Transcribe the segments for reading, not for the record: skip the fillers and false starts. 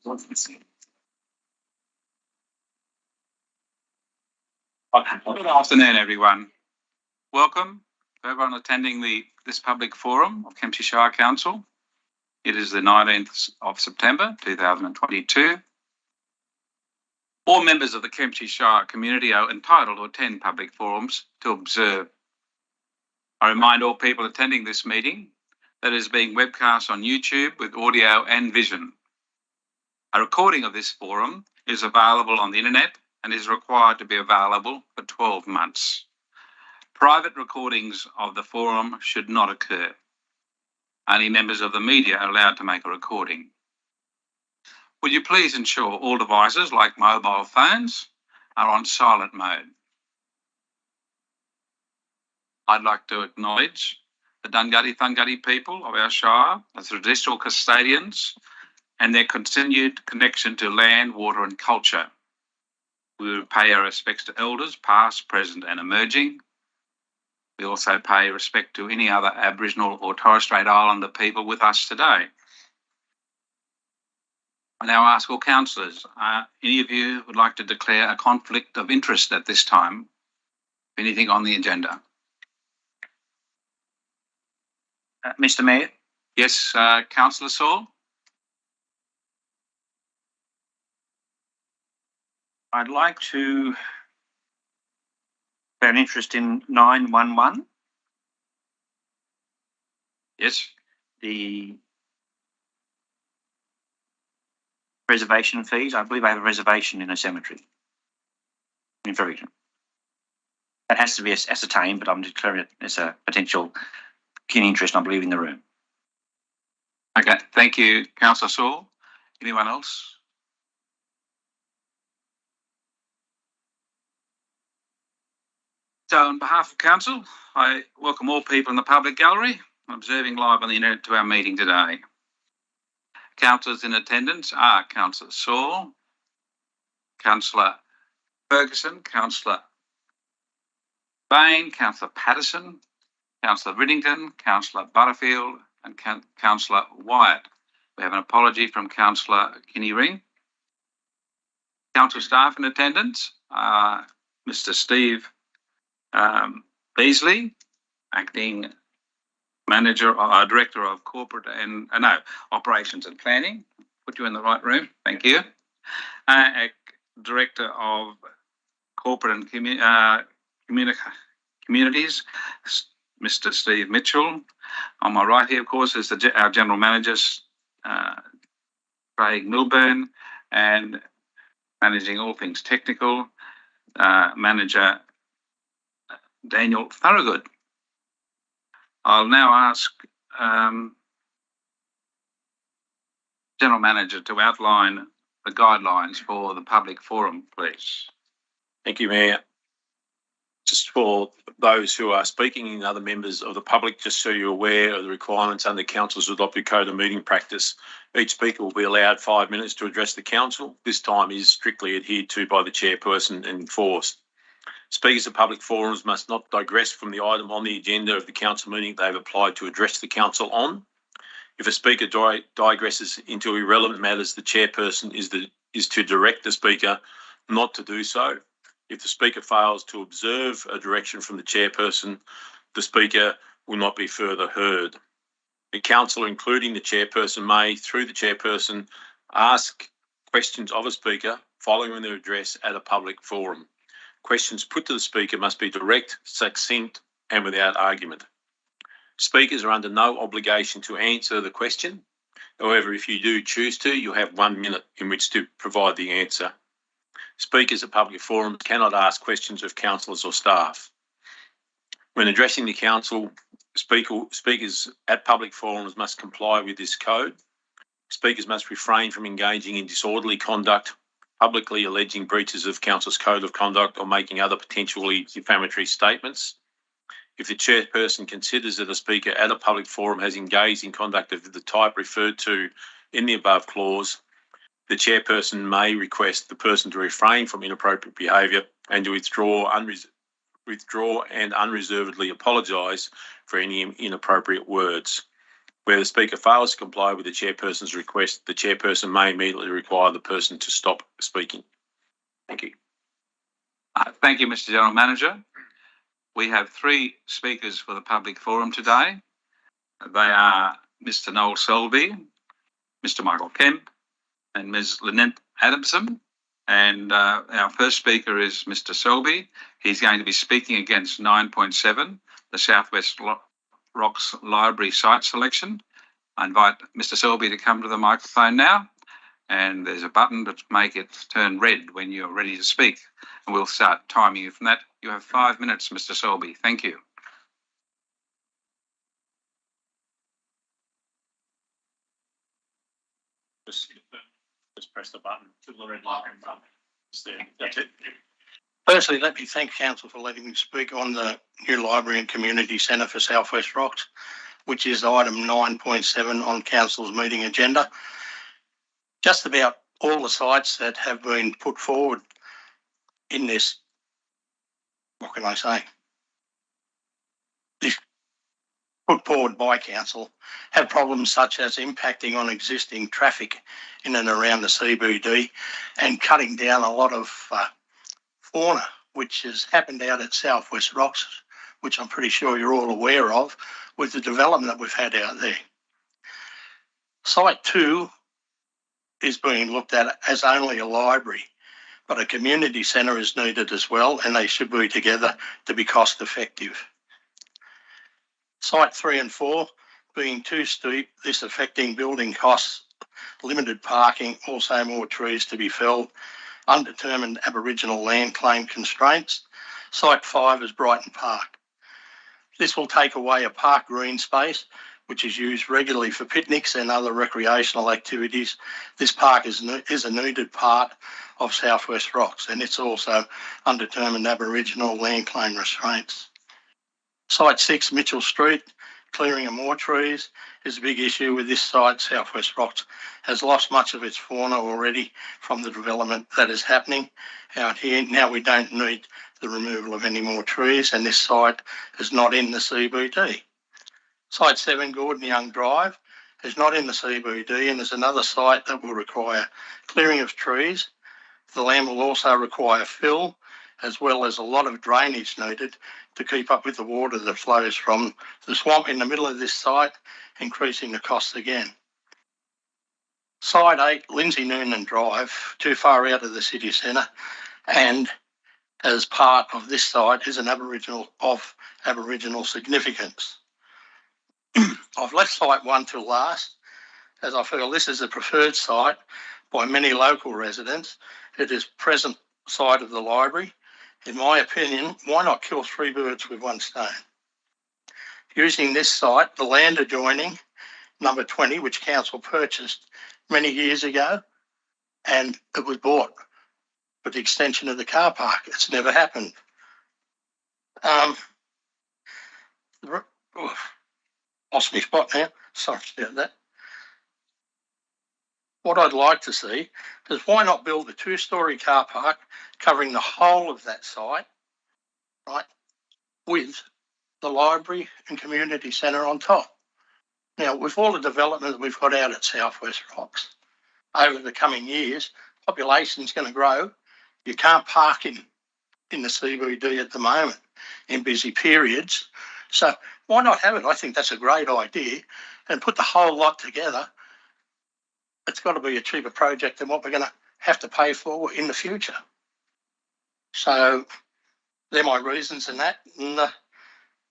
Good afternoon, everyone. Welcome to everyone attending this public forum of Kempsey Shire Council. It is the 19th of September 2022. All members of the Kempsey Shire community are entitled to attend public forums to observe. I remind all people attending this meeting that it is being webcast on YouTube with audio and vision. A recording of this forum is available on the internet and is required to be available for 12 months. Private recordings of the forum should not occur. Only members of the media are allowed to make a recording. Would you please ensure all devices like mobile phones are on silent mode? I'd like to acknowledge the Dunghutti people of our Shire as traditional custodians and their continued connection to land, water and culture. We will pay our respects to elders, past, present and emerging. We also pay respect to any other Aboriginal or Torres Strait Islander people with us today. I now ask all councillors, any of you would like to declare a conflict of interest at this time? Anything on the agenda? Mr. Mayor? Yes, Councillor Saul? I'd like to have an interest in 911. Yes. The reservation fees. I believe I have a reservation in a cemetery in Fredericton. That has to be ascertained, but I'm declaring it as a potential keen interest, I believe, in the room. Okay, thank you, Councillor Saul. Anyone else? So on behalf of Council, I welcome all people in the public gallery observing live on the internet to our meeting today. Councillors in attendance are Councillor Saul, Councillor Ferguson, Councillor Bain, Councillor Patterson, Councillor Riddington, Councillor Butterfield and Councillor Wyatt. We have an apology from Councillor Kinney Ring. Council staff in attendance are Mr. Steve Beasley, Acting Manager, Director of Corporate and Operations and Planning. Put you in the right room. Thank you. Director of Corporate and Communities, Mr. Steve Mitchell. On my right here, of course, is our General Manager, Craig Milburn, and managing all things technical, Manager Daniel Thorogood. I'll now ask General Manager to outline the guidelines for the public forum, please. Thank you, Mayor. Just for those who are speaking and other members of the public, just so you're aware of the requirements under Council's adopted code of meeting practice, each speaker will be allowed 5 minutes to address the Council. This time is strictly adhered to by the chairperson and enforced. Speakers of public forums must not digress from the item on the agenda of the council meeting they have applied to address the council on. If a speaker digresses into irrelevant matters, the chairperson is to direct the speaker not to do so. If the speaker fails to observe a direction from the chairperson, the speaker will not be further heard. The council, including the chairperson, may, through the chairperson, ask questions of a speaker following their address at a public forum. Questions put to the speaker must be direct, succinct and without argument. Speakers are under no obligation to answer the question. However, if you do choose to, you'll have 1 minute in which to provide the answer. Speakers at public forums cannot ask questions of councillors or staff. When addressing the council, speakers at public forums must comply with this code. Speakers must refrain from engaging in disorderly conduct, publicly alleging breaches of council's code of conduct or making other potentially defamatory statements. If the chairperson considers that a speaker at a public forum has engaged in conduct of the type referred to in the above clause, the chairperson may request the person to refrain from inappropriate behaviour and to withdraw and unreservedly apologise for any inappropriate words. Where the speaker fails to comply with the chairperson's request, the chairperson may immediately require the person to stop speaking. Thank you. Thank you, Mr. General Manager. We have 3 speakers for the public forum today. They are Mr. Noel Selby, Mr. Michael Kemp, and Ms. Lynette Adamson. And our first speaker is Mr. Selby. He's going to be speaking against 9.7, the Southwest Rocks Library site selection. I invite Mr. Selby to come to the microphone now, and there's a button to make it turn red when you're ready to speak, and we'll start timing you from that. You have 5 minutes, Mr. Selby. Thank you. Just press the button to the red light in front. That's it. Firstly, let me thank Council for letting me speak on the new Library and Community Centre for South West Rocks, which is item 9.7 on Council's meeting agenda. Just about all the sites that have been put forward in this, what can I say? This put forward by Council have problems such as impacting on existing traffic in and around the CBD and cutting down a lot of fauna, which has happened out at South West Rocks, which I'm pretty sure you're all aware of, with the development that we've had out there. Site 2 is being looked at as only a library, but a community centre is needed as well, and they should be together to be cost effective. Site 3 and 4 being too steep, this affecting building costs, limited parking, also more trees to be felled, undetermined Aboriginal land claim constraints. Site 5 is Brighton Park. This will take away a park green space, which is used regularly for picnics and other recreational activities. This park is a needed part of South West Rocks, and it's also undetermined Aboriginal land claim restraints. Site 6, Mitchell Street, clearing of more trees is a big issue with this site. South West Rocks has lost much of its fauna already from the development that is happening out here. Now we don't need the removal of any more trees, and this site is not in the CBD. Site 7, Gordon Young Drive, is not in the CBD, and there's another site that will require clearing of trees. The land will also require fill, as well as a lot of drainage needed to keep up with the water that flows from the swamp in the middle of this site, increasing the costs again. Site 8, Lindsay Noonan Drive, too far out of the city centre, and as part of this site is an Aboriginal significance. I've left site 1 till last, as I feel this is a preferred site by many local residents. It is present site of the library. In my opinion, why not kill 3 birds with 1 stone? Using this site, the land adjoining number 20, which Council purchased many years ago, and it was bought for the extension of the car park. It's never happened. Lost my spot now. Sorry about that. What I'd like to see is why not build a 2-storey car park covering the whole of that site, right, with the library and community centre on top. Now, with all the development that we've got out at South West Rocks, over the coming years, population's going to grow. You can't park in the CBD at the moment in busy periods. So why not have it? I think that's a great idea, and put the whole lot together. It's got to be a cheaper project than what we're going to have to pay for in the future. So they're my reasons in that. And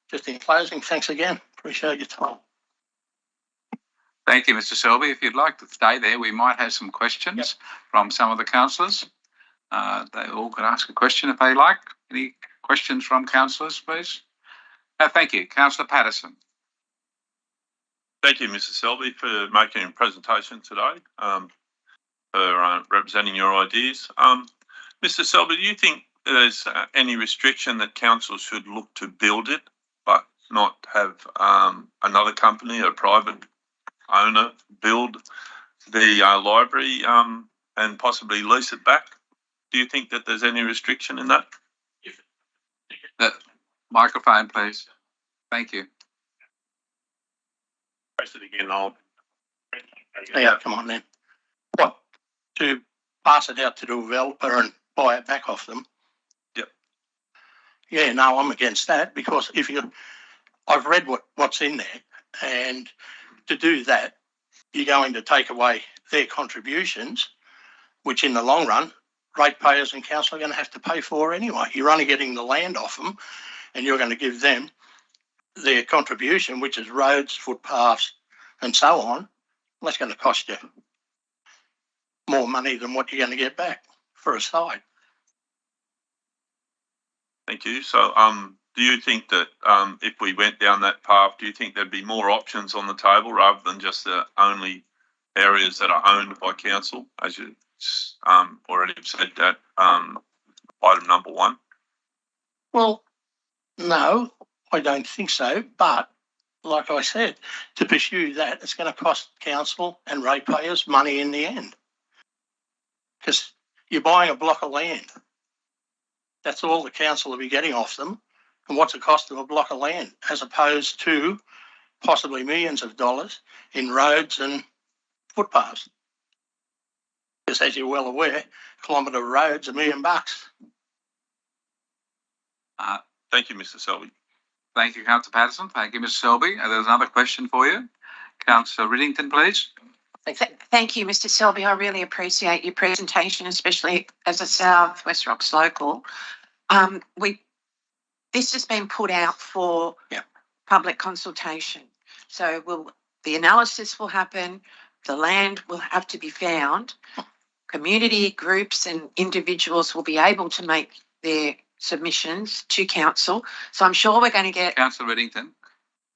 just in closing, thanks again. Appreciate your time. Thank you, Mr. Selby. If you'd like to stay there, we might have some questions from some of the councillors. They all could ask a question if they like. Any questions from councillors, please? Thank you. Councillor Patterson. Thank you, Mr. Selby, for making a presentation today, for representing your ideas. Mr. Selby, do you think there's any restriction that council should look to build it, but not have another company, a private owner, build the library and possibly lease it back? Do you think that there's any restriction in that? Microphone, please. Thank you. Post it again, I'll. Yeah, come on then. What, to pass it out to the developer and buy it back off them? Yep. Yeah, no, I'm against that because I've read what's in there, and to do that, you're going to take away their contributions, which in the long run, ratepayers and council are going to have to pay for anyway. You're only getting the land off them, and you're going to give them their contribution, which is roads, footpaths, and so on. That's going to cost you more money than what you're going to get back for a site. Thank you. So, do you think that if we went down that path, do you think there'd be more options on the table rather than just the only areas that are owned by council, as you already have said that item number 1? Well, no, I don't think so. But like I said, to pursue that, it's going to cost council and ratepayers money in the end. Because you're buying a block of land. That's all the council will be getting off them. And what's the cost of a block of land, as opposed to possibly millions of dollars in roads and footpaths? Because as you're well aware, kilometre roads $1 million. Thank you, Mr. Selby. Thank you, Councillor Patterson. Thank you, Mr. Selby. There's another question for you. Councillor Riddington, please. Thank you, Mr. Selby. I really appreciate your presentation, especially as a South West Rocks local. This has been put out for public consultation. So the analysis will happen, the land will have to be found, community groups and individuals will be able to make their submissions to council. So I'm sure we're going to get... Councillor Riddington,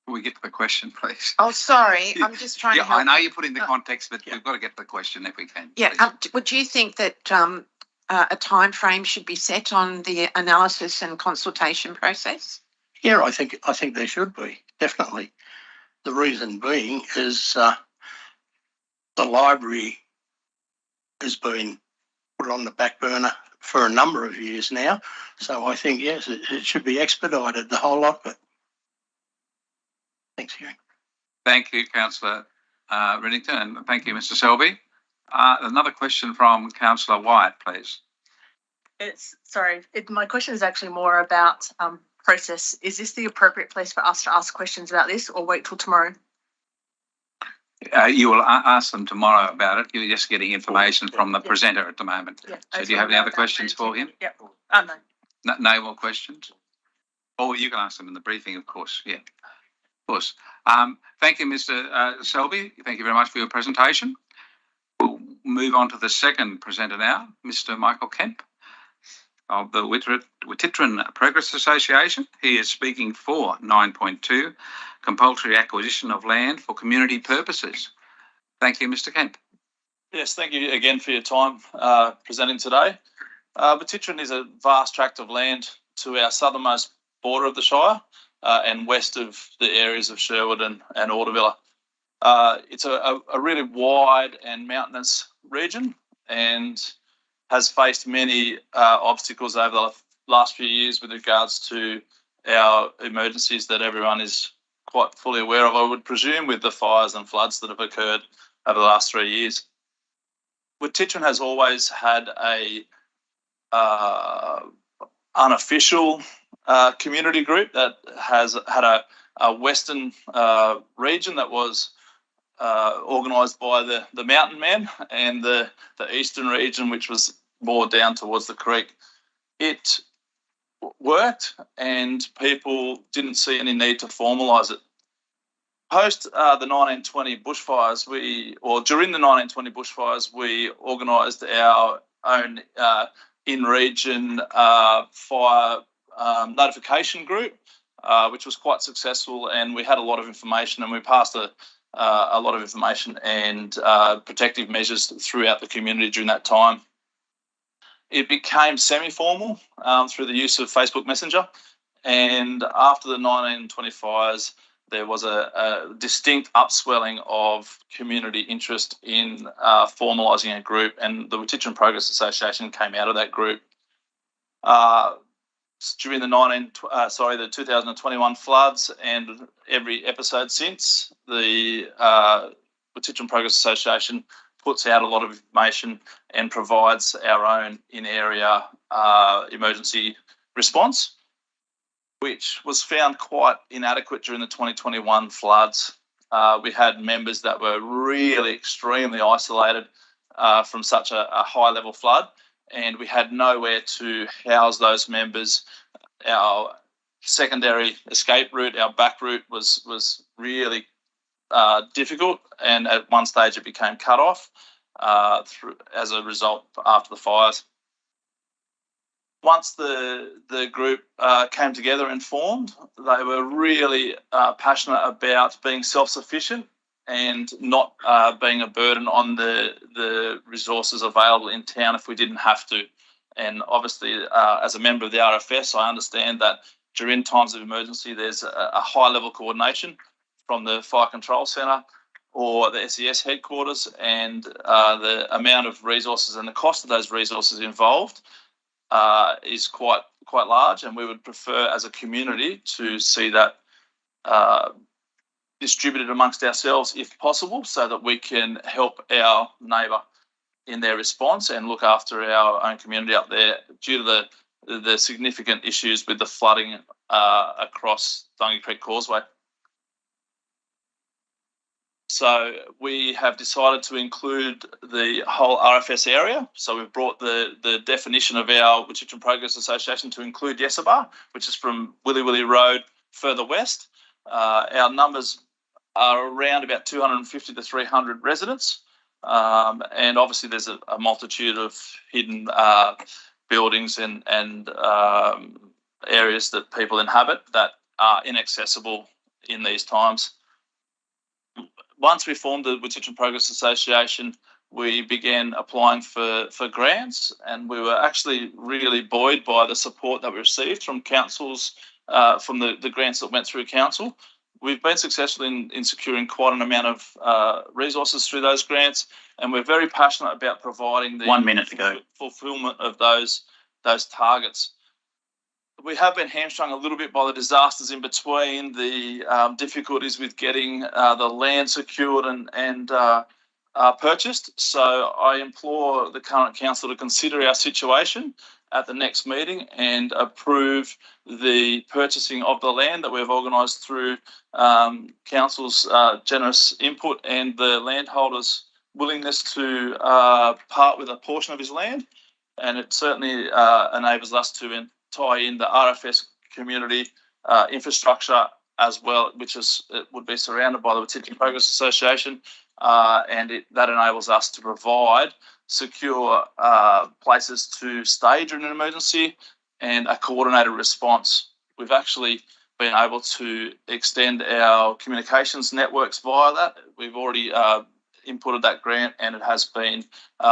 can we get to the question, please? Oh, sorry. I'm just trying to help. I know you're putting the context, but we've got to get to the question if we can. Yeah. Would you think that a time frame should be set on the analysis and consultation process? Yeah, I think there should be, definitely. The reason being is the library has been put on the back burner for a number of years now. So I think, yes, it should be expedited, the whole lot of it. Thanks, Kieran. Thank you, Councillor Riddington, and thank you, Mr. Selby. Another question from Councillor Wyatt, please. My question is actually more about process. Is this the appropriate place for us to ask questions about this, or wait till tomorrow? You will ask them tomorrow about it. You're just getting information from the presenter at the moment. Yeah, so do you have any other questions for him? Yep. No. No more questions? Oh, you can ask them in the briefing, of course. Yeah, of course. Thank you, Mr. Selby. Thank you very much for your presentation. We'll move on to the second presenter now, Mr. Michael Kemp of the Wititran Progress Association. He is speaking for 9.2, compulsory acquisition of land for community purposes. Thank you, Mr. Kemp. Yes, thank you again for your time presenting today. Wititran is a vast tract of land to our southernmost border of the Shire and west of the areas of Sherwood and Autovilla. It's a really wide and mountainous region and has faced many obstacles over the last few years with regards to our emergencies that everyone is quite fully aware of, I would presume, with the fires and floods that have occurred over the last 3 years. Wititran has always had a unofficial community group that has had a western region that was organised by the mountain men, and the eastern region, which was more down towards the creek. It worked and people didn't see any need to formalise it. Post the 1920 bushfires, during the 1920 bushfires, we organised our own in-region fire notification group, which was quite successful, and we had a lot of information, and we passed a lot of information and protective measures throughout the community during that time. It became semi-formal through the use of Facebook Messenger, and after the 1920 fires, there was a distinct upswelling of community interest in formalising a group, and the Wititran Progress Association came out of that group. during the 2021 floods and every episode since. The Wititram Progress Association puts out a lot of information and provides our own in-area emergency response, which was found quite inadequate during the 2021 floods. We had members that were really extremely isolated from such a high-level flood, and we had nowhere to house those members. Our secondary escape route, our back route, was really difficult, and at one stage it became cut off as a result after the fires. Once the group came together and formed, they were really passionate about being self-sufficient and not being a burden on the resources available in town if we didn't have to. And obviously, as a member of the RFS, I understand that during times of emergency, there's a high-level coordination from the Fire Control Centre or the SES headquarters, and the amount of resources and the cost of those resources involved is quite large, and we would prefer as a community to see that distributed amongst ourselves if possible, so that we can help our neighbour in their response and look after our own community up there due to the significant issues with the flooding across Dungy Creek Causeway. So we have decided to include the whole RFS area. So we've brought the definition of our Wititram Progress Association to include Yesaba, which is from Willy Willy Road further west. Our numbers are around about 250 to 300 residents. And obviously there's a multitude of hidden buildings and areas that people inhabit that are inaccessible in these times. Once we formed the Wititram Progress Association, we began applying for grants, and we were actually really buoyed by the support that we received from councils, from the grants that went through council. We've been successful in securing quite an amount of resources through those grants, and we're very passionate about providing the 1 minute to go. Fulfilment of those targets. We have been hamstrung a little bit by the disasters in between, the difficulties with getting the land secured and purchased. So I implore the current council to consider our situation at the next meeting and approve the purchasing of the land that we've organised through council's generous input and the landholder's willingness to part with a portion of his land. And it certainly enables us to tie in the RFS community infrastructure as well, which would be surrounded by the Wititram Progress Association, and that enables us to provide secure places to stay during an emergency and a coordinated response. We've actually been able to extend our communications networks via that. We've already inputted that grant, and it has been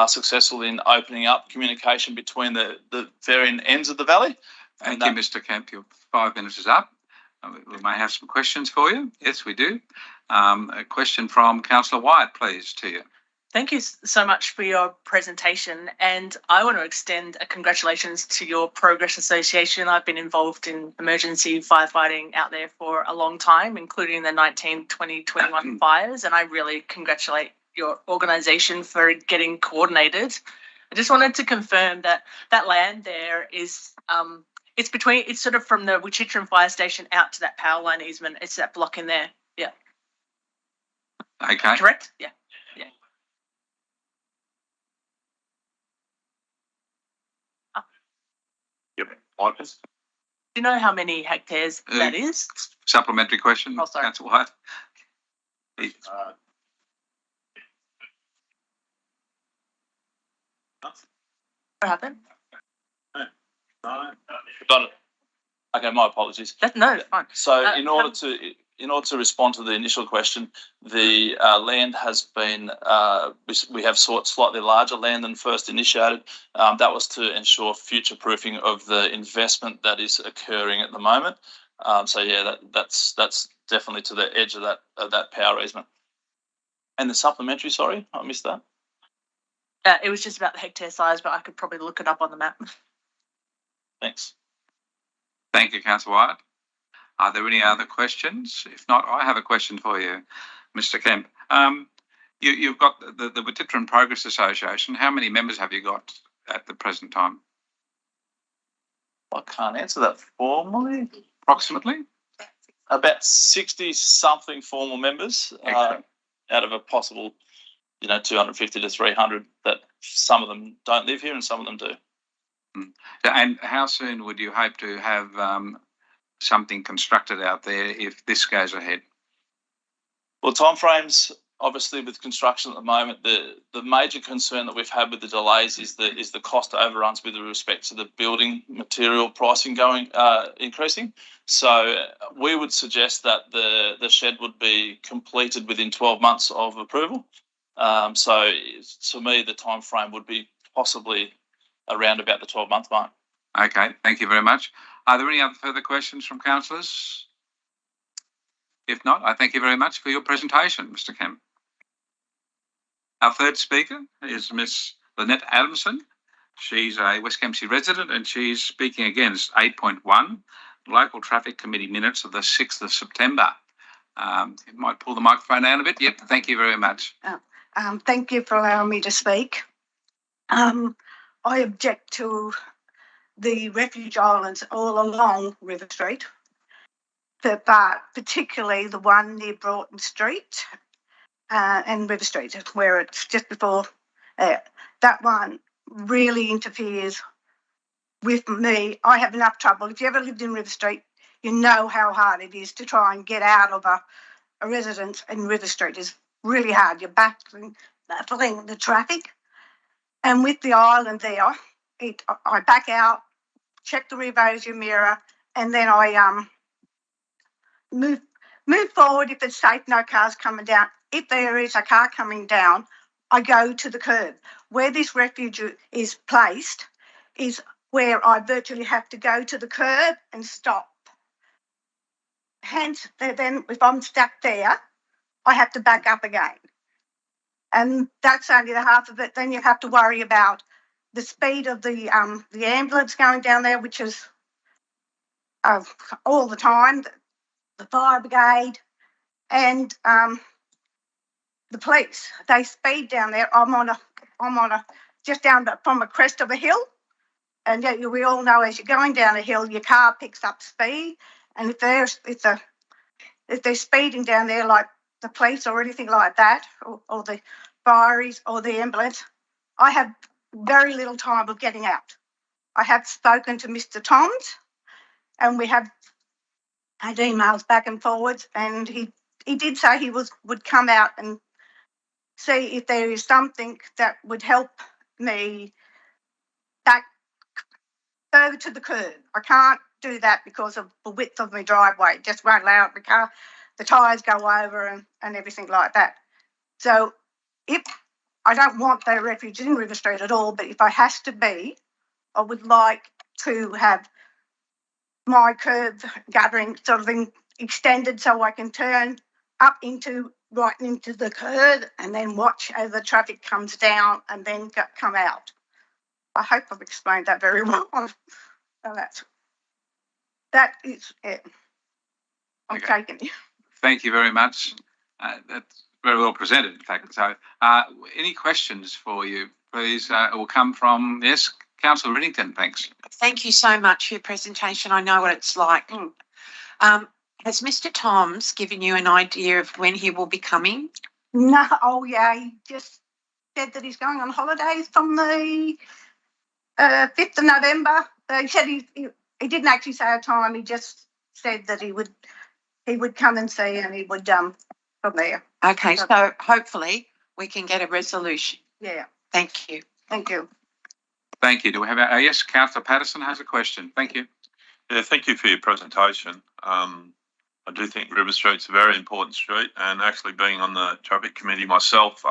successful in opening up communication between the varying ends of the valley. Thank you, Mr. Kemp. Your 5 minutes is up. We may have some questions for you. Yes, we do. A question from Councillor Wyatt, please, to you. Thank you so much for your presentation, and I want to extend a congratulations to your Progress Association. I've been involved in emergency firefighting out there for a long time, including the 2021 fires, and I really congratulate your organisation for getting coordinated. I just wanted to confirm that land there is it's sort of from the Wititram Fire Station out to that power line easement. It's that block in there. Yeah. Okay. Correct? Yeah. Do you know how many hectares that is? Supplementary question, Oh, sorry. Councillor Wyatt. What happened? Got it. Okay, my apologies. No, it's fine. So in order to respond to the initial question, the land has been, we have sought slightly larger land than first initiated. That was to ensure future proofing of the investment that is occurring at the moment. So yeah, that's definitely to the edge of that power easement. And the supplementary, sorry, I missed that. It was just about the hectare size, but I could probably look it up on the map. Thanks. Thank you, Councillor Wyatt. Are there any other questions? If not, I have a question for you, Mr. Kemp. You've got the Wetitran Progress Association. How many members have you got at the present time? I can't answer that formally. Approximately? About 60 something formal members out of a possible, 250 to 300 that some of them don't live here and some of them do. And how soon would you hope to have something constructed out there if this goes ahead? Well, timeframes, obviously with construction at the moment, the major concern that we've had with the delays is the cost overruns with respect to the building material pricing increasing. So we would suggest that the shed would be completed within 12 months of approval. So to me, the timeframe would be possibly around about the 12-month mark. Okay, thank you very much. Are there any other further questions from councillors? If not, I thank you very much for your presentation, Mr. Kemp. Our third speaker is Miss Lynette Adamson. She's a West Kempsey resident and she's speaking against 8.1, Local Traffic Committee Minutes of the 6th of September. You might pull the microphone down a bit. Yep, thank you very much. Thank you for allowing me to speak. I object to the refuge islands all along River Street, but particularly the one near Broughton Street and River Street, where it's just before that one really interferes with me. I have enough trouble. If you ever lived in River Street, you know how hard it is to try and get out of a residence in River Street. It's really hard. You're battling the traffic. And with the island there, I back out, check the rear vision mirror, and then I move forward if it's safe, no cars coming down. If there is a car coming down, I go to the curb. Where this refuge is placed is where I virtually have to go to the curb and stop. Hence, then if I'm stuck there, I have to back up again. And that's only the half of it. Then you have to worry about the speed of the ambulance going down there, which is all the time, the fire brigade and the police. They speed down there. I'm on a just down from a crest of a hill, and we all know as you're going down a hill, your car picks up speed, and if they're speeding down there like the police or anything like that, or the fireys or the ambulance, I have very little time of getting out. I have spoken to Mr. Toms, and we have had emails back and forwards, and he did say he would come out and see if there is something that would help me back further to the curb. I can't do that because of the width of my driveway. It just won't allow the tyres go over and everything like that. So if I don't want the refuge in River Street at all, but if I has to be, I would like to have my curb guttering sort of extended so I can turn up right into the curb and then watch as the traffic comes down and then come out. I hope I've explained that very well. That is it. I'm taking you. Thank you very much. That's very well presented, in fact. So, any questions for you, please? It will come from, yes, Councillor Riddington, thanks. Thank you so much for your presentation. I know what it's like. Has Mr. Toms given you an idea of when he will be coming? No, he just said that he's going on holidays from the 5th of November. He said he didn't actually say a time. He just said that he would come and see, and he would from there. Okay, so hopefully we can get a resolution. Yeah. Thank you. Thank you. Thank you. Do we have yes, Councillor Patterson has a question. Thank you. Yeah, thank you for your presentation. I do think River Street's a very important street, and actually being on the traffic committee myself,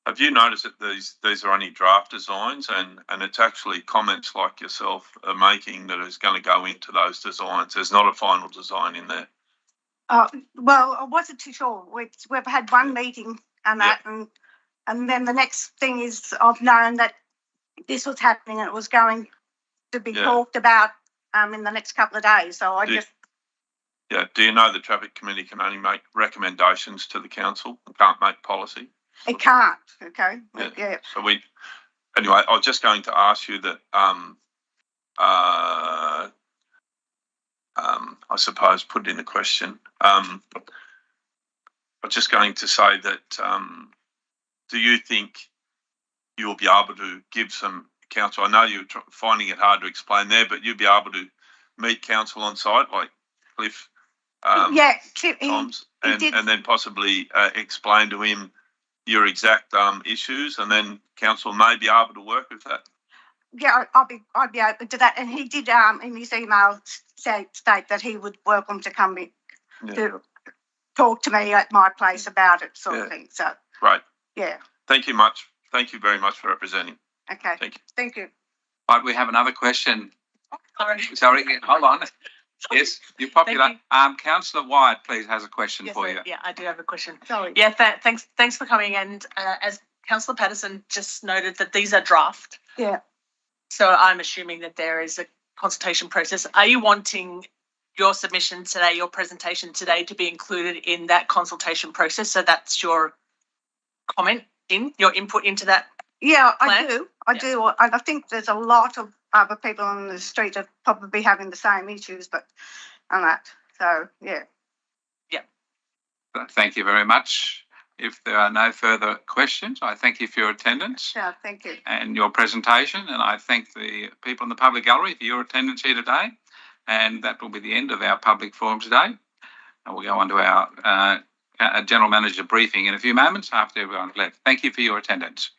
have you noticed that these are only draft designs, and it's actually comments like yourself are making that is going to go into those designs? There's not a final design in there. Well, I wasn't too sure. We've had one meeting and that, and then the next thing is I've known that this was happening and it was going to be talked about in the next couple of days. So I Do- just, Yeah, do you know the traffic committee can only make recommendations to the council and can't make policy? it can't, okay? Yeah. Yeah. So anyway, I was just going to ask you that, I suppose put in a question. I was just going to say that, do you think you'll be able to give some council? I know you're finding it hard to explain there, but you'll be able to meet council on site like Cliff, Yeah, Tom's, he did. and then possibly explain to him your exact issues, and then council may be able to work with that. Yeah, I'd be open to that. And he did in his email state that he would welcome to come in to talk to me at my place about it, sort of thing. So Right. yeah. Thank you much. Thank you very much for representing. Okay. Thank you. Thank you. Right, we have another question. Sorry. Hold on. Yes, you're popular. Thank Councillor Wyatt, please, has a question for you. Yeah, I do have a question. Sorry. Yeah, thanks for coming. And as Councillor Patterson just noted that these are draft. Yeah. So I'm assuming that there is a consultation process. Are you wanting your submission today, your presentation today, to be included in that consultation process? So that's your comment your input into that? Yeah, plan? I do. I do. And I think there's a lot of other people on the street that probably having the same issues, but and that. So yeah. Thank you very much. If there are no further questions, I thank you for your attendance Yeah, thank you. and your presentation, and I thank the people in the public gallery for your attendance here today. And that will be the end of our public forum today. And we'll go on to our general manager briefing in a few moments after everyone's left. Thank you for your attendance.